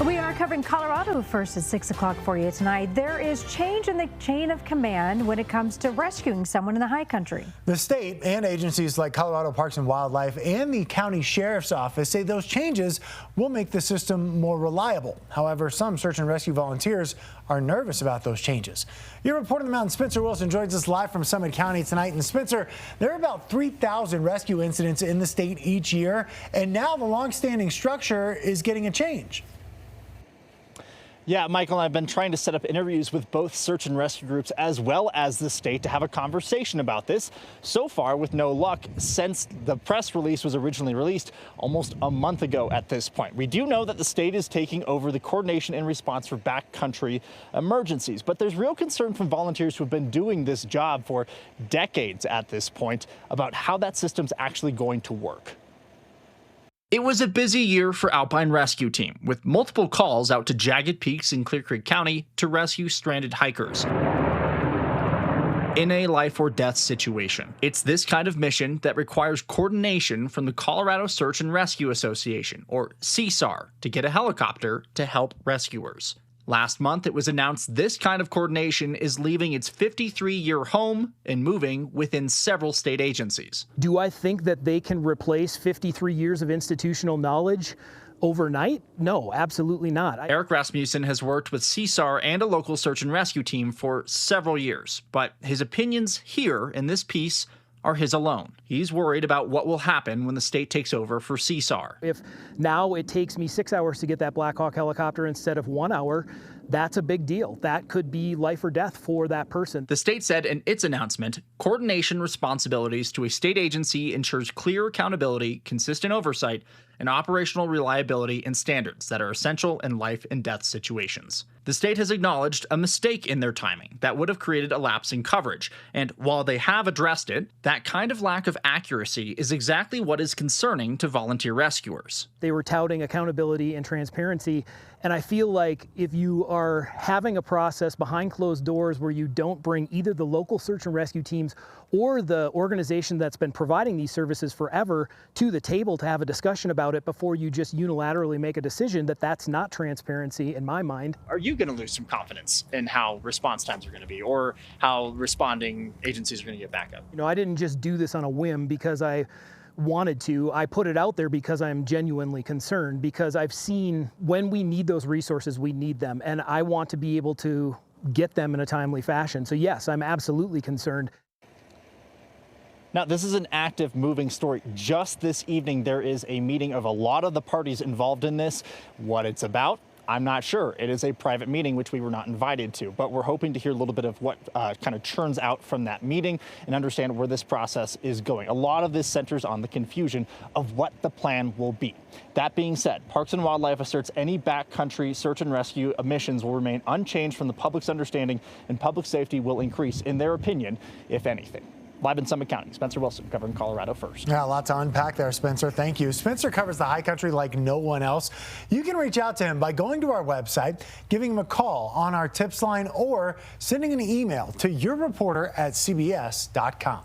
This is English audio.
We are covering Colorado first at 6 o'clock for you tonight. There is change in the chain of command when it comes to rescuing someone in the high country. The state and agencies like Colorado Parks and Wildlife and the county sheriff's office say those changes will make the system more reliable. However, some search and rescue volunteers are nervous about those changes. Your reporter on the mountain, Spencer Wilson, joins us live from Summit County tonight. And Spencer, there are about 3,000 rescue incidents in the state each year, and now the longstanding structure is getting a change. Yeah, Michael, I've been trying to set up interviews with both search and rescue groups as well as the state to have a conversation about this. So far, with no luck, since the press release was originally released almost a month ago at this point. We do know that the state is taking over the coordination and response for backcountry emergencies, but there's real concern from volunteers who have been doing this job for decades at this point about how that system's actually going to work. It was a busy year for Alpine Rescue Team, with multiple calls out to jagged peaks in Clear Creek County to rescue stranded hikers in a life or death situation. It's this kind of mission that requires coordination from the Colorado Search and Rescue Association, or CSAR, to get a helicopter to help rescuers. Last month, it was announced this kind of coordination is leaving its 53-year home and moving within several state agencies. Do I think that they can replace 53 years of institutional knowledge overnight? No, absolutely not. Eric Rasmussen has worked with CSAR and a local search and rescue team for several years, but his opinions here in this piece are his alone. He's worried about what will happen when the state takes over for CSAR. If now it takes me 6 hours to get that Black Hawk helicopter instead of 1 hour, that's a big deal. That could be life or death for that person. The state said in its announcement, coordination responsibilities to a state agency ensures clear accountability, consistent oversight, and operational reliability and standards that are essential in life and death situations. The state has acknowledged a mistake in their timing that would have created a lapse in coverage, and while they have addressed it, that kind of lack of accuracy is exactly what is concerning to volunteer rescuers. They were touting accountability and transparency, and I feel like if you are having a process behind closed doors where you don't bring either the local search and rescue teams or the organization that's been providing these services forever to the table to have a discussion about it before you just unilaterally make a decision, that's not transparency in my mind. Are you going to lose some confidence in how response times are going to be or how responding agencies are going to get back up? You know, I didn't just do this on a whim because I wanted to. I put it out there because I'm genuinely concerned, because I've seen when we need those resources, we need them, and I want to be able to get them in a timely fashion. So yes, I'm absolutely concerned. Now, this is an active, moving story. Just this evening, there is a meeting of a lot of the parties involved in this. What it's about, I'm not sure. It is a private meeting, which we were not invited to, but we're hoping to hear a little bit of what kind of churns out from that meeting and understand where this process is going. A lot of this centers on the confusion of what the plan will be. That being said, Parks and Wildlife asserts any backcountry search and rescue missions will remain unchanged from the public's understanding, and public safety will increase, in their opinion, if anything. Live in Summit County, Spencer Wilson covering Colorado first. Yeah, a lot to unpack there, Spencer. Thank you. Spencer covers the high country like no one else. You can reach out to him by going to our website, giving him a call on our tips line, or sending an email to yourreporter@cbs.com.